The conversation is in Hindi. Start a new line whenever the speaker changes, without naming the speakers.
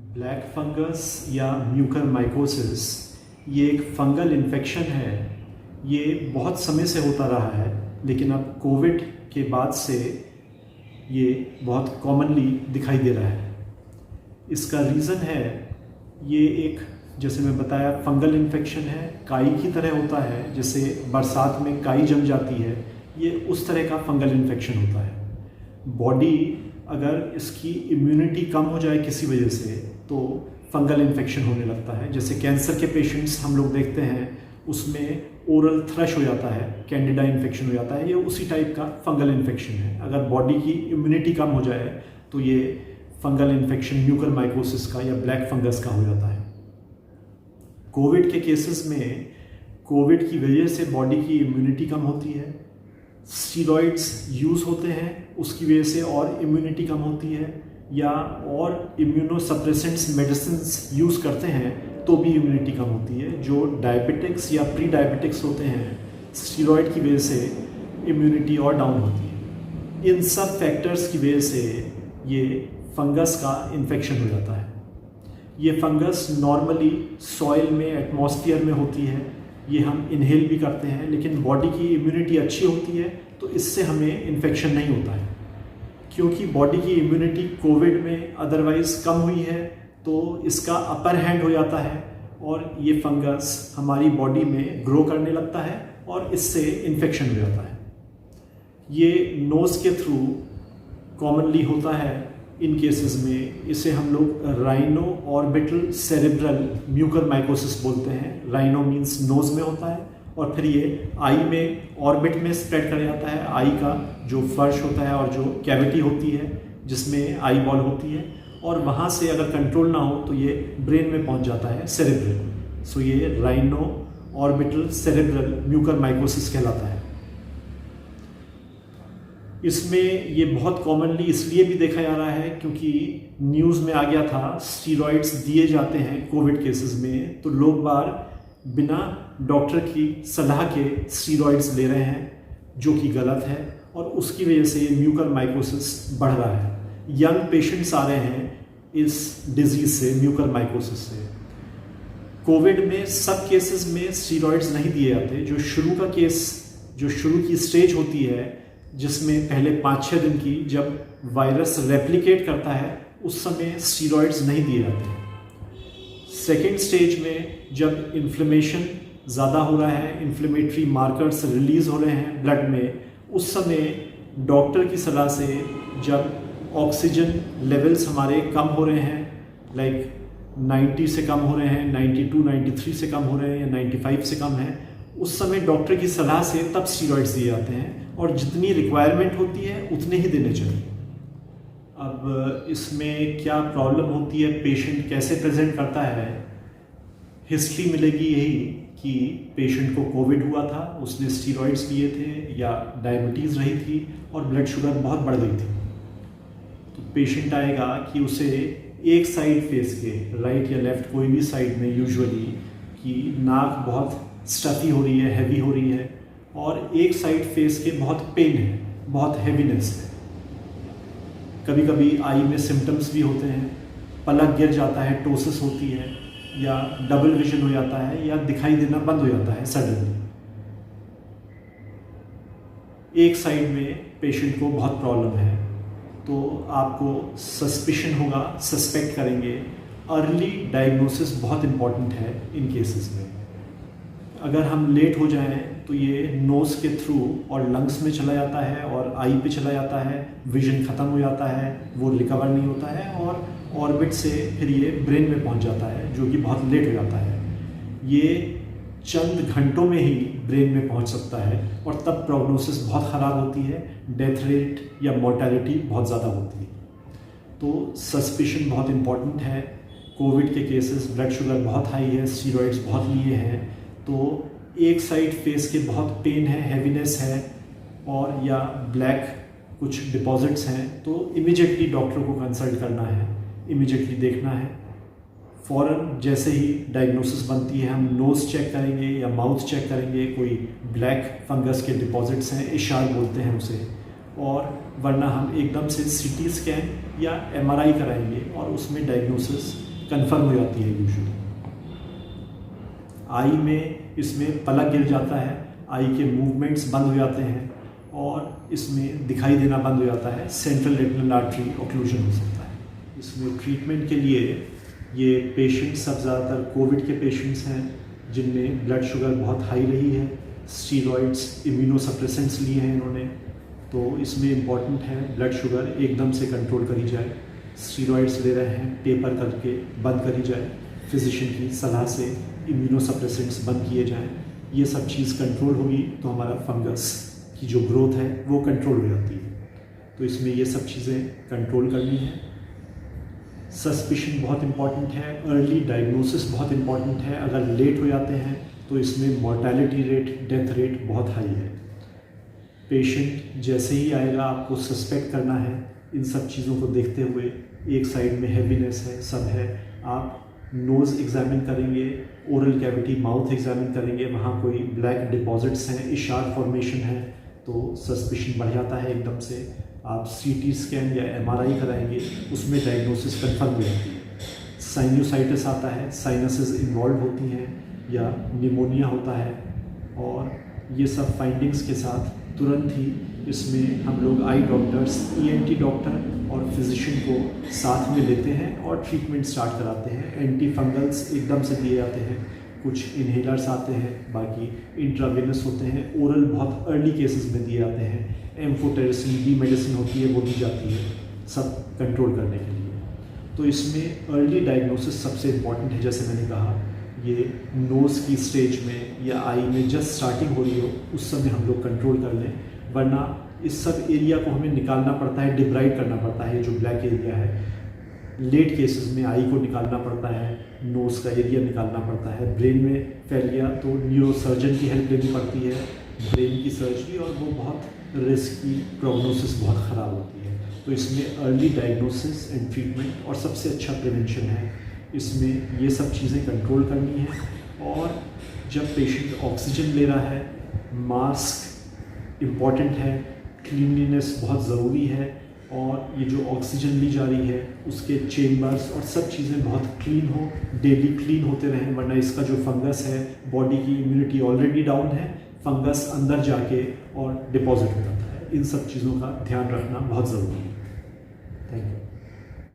ब्लैक फंगस या म्यूकरमाइकोसिस ये एक फंगल इन्फेक्शन है। ये बहुत समय से होता रहा है, लेकिन अब कोविड के बाद से ये बहुत कॉमनली दिखाई दे रहा है। इसका रीज़न है, ये एक जैसे मैं बताया फंगल इन्फेक्शन है, काई की तरह होता है। जैसे बरसात में काई जम जाती है, ये उस तरह का फंगल इन्फेक्शन होता है। बॉडी अगर इसकी इम्यूनिटी कम हो जाए किसी वजह से तो फंगल इन्फेक्शन होने लगता है। जैसे कैंसर के पेशेंट्स हम लोग देखते हैं, उसमें ओरल थ्रश हो जाता है, कैंडिडा इन्फेक्शन हो जाता है। ये उसी टाइप का फंगल इन्फेक्शन है। अगर बॉडी की इम्यूनिटी कम हो जाए तो ये फंगल इन्फेक्शन म्यूकरमाइकोसिस का या ब्लैक फंगस का हो जाता है। कोविड के केसेस में कोविड की वजह से बॉडी की इम्यूनिटी कम होती है, स्टीरॉइड्स यूज़ होते हैं, उसकी वजह से और इम्यूनिटी कम होती है, या और इम्यूनोसप्रेसेंट्स मेडिसिन्स यूज़ करते हैं तो भी इम्यूनिटी कम होती है। जो डायबिटिक्स या प्री डायबिटिक्स होते हैं, स्टीरॉइड की वजह से इम्यूनिटी और डाउन होती है। इन सब फैक्टर्स की वजह से ये फंगस का इन्फेक्शन हो जाता है। ये फंगस नॉर्मली सॉइल में, एटमॉस्फेयर में होती है, ये हम इनहेल भी करते हैं, लेकिन बॉडी की इम्यूनिटी अच्छी होती है तो इससे हमें इन्फेक्शन नहीं होता है। क्योंकि बॉडी की इम्यूनिटी कोविड में अदरवाइज कम हुई है तो इसका अपर हैंड हो जाता है और ये फंगस हमारी बॉडी में ग्रो करने लगता है और इससे इन्फेक्शन हो जाता है। ये नोज़ के थ्रू कॉमनली होता है। इन केसेस में इसे हम लोग राइनो ऑर्बिटल सेरेब्रल म्यूकरमाइकोसिस बोलते हैं। राइनो मीन्स नोज़ में होता है और फिर ये आई में, ऑर्बिट में स्प्रेड कर जाता है। आई का जो फर्श होता है और जो कैविटी होती है जिसमें आई बॉल होती है, और वहाँ से अगर कंट्रोल ना हो तो ये ब्रेन में पहुँच जाता है, सेरेब्रल। सो ये राइनो ऑर्बिटल सेरेब्रल म्यूकरमाइकोसिस कहलाता है। इसमें ये बहुत कॉमनली इसलिए भी देखा जा रहा है क्योंकि न्यूज़ में आ गया था, स्टीरॉइड्स दिए जाते हैं कोविड केसेस में, तो लोग बार बिना डॉक्टर की सलाह के स्टीरॉइड्स ले रहे हैं, जो कि गलत है, और उसकी वजह से ये म्यूकरमाइकोसिस बढ़ रहा है। यंग पेशेंट्स आ रहे हैं इस डिजीज़ से, म्यूकरमाइकोसिस से। कोविड में सब केसेस में स्टीरॉइड्स नहीं दिए जाते। जो शुरू का केस, जो शुरू की स्टेज होती है, जिसमें पहले 5-6 दिन की, जब वायरस रेप्लिकेट करता है, उस समय स्टीरॉइड्स नहीं दिए जाते। सेकेंड स्टेज में जब इन्फ्लेमेशन ज़्यादा हो रहा है, इन्फ्लेमेटरी मार्कर्स रिलीज़ हो रहे हैं ब्लड में, उस समय डॉक्टर की सलाह से जब ऑक्सीजन लेवल्स हमारे कम हो रहे हैं, लाइक 90 से कम हो रहे हैं, 92, 93 से कम हो रहे हैं, या 95 से कम है, उस समय डॉक्टर की सलाह से तब स्टीरॉइड्स दिए जाते हैं, और जितनी रिक्वायरमेंट होती है उतने ही देने चाहिए। अब इसमें क्या प्रॉब्लम होती है, पेशेंट कैसे प्रेजेंट करता है, हिस्ट्री मिलेगी यही कि पेशेंट को कोविड हुआ था, उसने स्टीरॉइड्स लिए थे, या डायबिटीज़ रही थी और ब्लड शुगर बहुत बढ़ गई थी। तो पेशेंट आएगा कि उसे एक साइड फेस के, राइट या लेफ्ट, कोई भी साइड में यूजुअली, कि नाक बहुत स्टफी हो रही है, हैवी हो रही है, और एक साइड फेस के बहुत पेन है, बहुत हैवीनेस है। कभी कभी आई में सिम्टम्स भी होते हैं, पलक गिर जाता है, टोसिस होती है, या डबल विजन हो जाता है, या दिखाई देना बंद हो जाता है सडनली। एक साइड में पेशेंट को बहुत प्रॉब्लम है तो आपको सस्पिशन होगा, सस्पेक्ट करेंगे। अर्ली डायग्नोसिस बहुत इम्पॉर्टेंट है इन केसेस में। अगर हम लेट हो जाएं तो ये नोज़ के थ्रू और लंग्स में चला जाता है और आई पे चला जाता है, विजन ख़त्म हो जाता है, वो रिकवर नहीं होता है, और ऑर्बिट से फिर ये ब्रेन में पहुंच जाता है, जो कि बहुत लेट हो जाता है। ये चंद घंटों में ही ब्रेन में पहुंच सकता है और तब प्रोग्नोसिस बहुत ख़राब होती है, डेथ रेट या मोर्टेलिटी बहुत ज़्यादा होती है। तो सस्पिशन बहुत इम्पॉर्टेंट है। कोविड के केसेस, ब्लड शुगर बहुत हाई है, स्टीरॉइड्स बहुत लिए हैं, तो एक साइड फेस के बहुत पेन है, हैवीनेस है, और या ब्लैक कुछ डिपॉजिट्स हैं, तो इमीडिएटली डॉक्टर को कंसल्ट करना है, इमीडिएटली देखना है। फ़ौरन जैसे ही डायग्नोसिस बनती है, हम नोज़ चेक करेंगे या माउथ चेक करेंगे, कोई ब्लैक फंगस के डिपॉजिट्स हैं, इशार बोलते हैं उसे, और वरना हम एकदम से सीटी स्कैन या एमआरआई कराएंगे और उसमें डायग्नोसिस कन्फर्म हो जाती है यूजुअली। आई में इसमें पलक गिर जाता है, आई के मूवमेंट्स बंद हो जाते हैं और इसमें दिखाई देना बंद हो जाता है, सेंट्रल रेटिनल आर्टरी ऑक्लूजन हो सकता है। इसमें ट्रीटमेंट के लिए ये पेशेंट्स सब ज़्यादातर कोविड के पेशेंट्स हैं जिनमें ब्लड शुगर बहुत हाई रही है, स्टीरॉइड्स, इम्यूनोसप्रेसेंट्स लिए हैं इन्होंने, तो इसमें इम्पॉर्टेंट है ब्लड शुगर एकदम से कंट्रोल करी जाए। स्टीरॉइड्स ले रहे हैं, टेपर करके बंद करी जाए, फिजिशियन की सलाह से इम्यूनोसप्रेसेंट्स बंद किए जाएं। ये सब चीज़ कंट्रोल होगी तो हमारा फंगस की जो ग्रोथ है वो कंट्रोल हो जाती है। तो इसमें ये सब चीज़ें कंट्रोल करनी है। सस्पिशन बहुत इम्पॉर्टेंट है, अर्ली डायग्नोसिस बहुत इम्पॉर्टेंट है। अगर लेट हो जाते हैं तो इसमें मॉर्टेलिटी रेट, डेथ रेट बहुत हाई है। पेशेंट जैसे ही आएगा आपको सस्पेक्ट करना है इन सब चीज़ों को देखते हुए। एक साइड में हैवीनेस है, सब है, आप नोज़ एग्जामिन करेंगे, ओरल कैविटी माउथ एग्जामिन करेंगे, वहाँ कोई ब्लैक डिपॉजिट्स हैं, इशार फॉर्मेशन है तो सस्पिशन बढ़ जाता है एकदम से। आप सीटी स्कैन या एमआरआई कराएंगे, उसमें डायग्नोसिस कंफर्म हो जाती है। साइनोसाइटिस आता है, साइनसेस इन्वॉल्व होती हैं या निमोनिया होता है, और ये सब फाइंडिंग्स के साथ तुरंत ही इसमें हम लोग आई डॉक्टर्स, ईएनटी डॉक्टर और फिजिशियन को साथ में लेते हैं और ट्रीटमेंट स्टार्ट कराते हैं। एंटी फंगल्स एकदम से दिए जाते हैं, कुछ इन्हेलर्स आते हैं, बाकी इंट्रावेनस होते हैं, ओरल बहुत अर्ली केसेस में दिए जाते हैं, एम्फोटेरिसिन बी मेडिसिन होती है वो दी जाती है, सब कंट्रोल करने के लिए। तो इसमें अर्ली डायग्नोसिस सबसे इम्पॉर्टेंट है। जैसे मैंने कहा, ये नोज़ की स्टेज में या आई में जस्ट स्टार्टिंग हो रही हो उस समय हम लोग कंट्रोल कर लें, वरना इस सब एरिया को हमें निकालना पड़ता है, डिब्राइड करना पड़ता है। जो ब्लैक एरिया है लेट केसेस में आई को निकालना पड़ता है, नोज़ का एरिया निकालना पड़ता है। ब्रेन में फैल गया तो न्यूरोसर्जन की हेल्प लेनी पड़ती है, ब्रेन की सर्जरी, और वो बहुत रिस्की, प्रोग्नोसिस बहुत ख़राब होती है। तो इसमें अर्ली डायग्नोसिस एंड ट्रीटमेंट और सबसे अच्छा प्रिवेंशन है। इसमें ये सब चीज़ें कंट्रोल करनी है। और जब पेशेंट ऑक्सीजन ले रहा है, मास्क इम्पॉर्टेंट है, क्लीनलीनेस बहुत ज़रूरी है, और ये जो ऑक्सीजन ली जा रही है उसके चेम्बर्स और सब चीज़ें बहुत क्लीन हो, डेली क्लीन होते रहें, वरना इसका जो फंगस है, बॉडी की इम्यूनिटी ऑलरेडी डाउन है, फंगस अंदर जाके और डिपॉजिट हो जाता है। इन सब चीज़ों का ध्यान रखना बहुत ज़रूरी है। Thank you.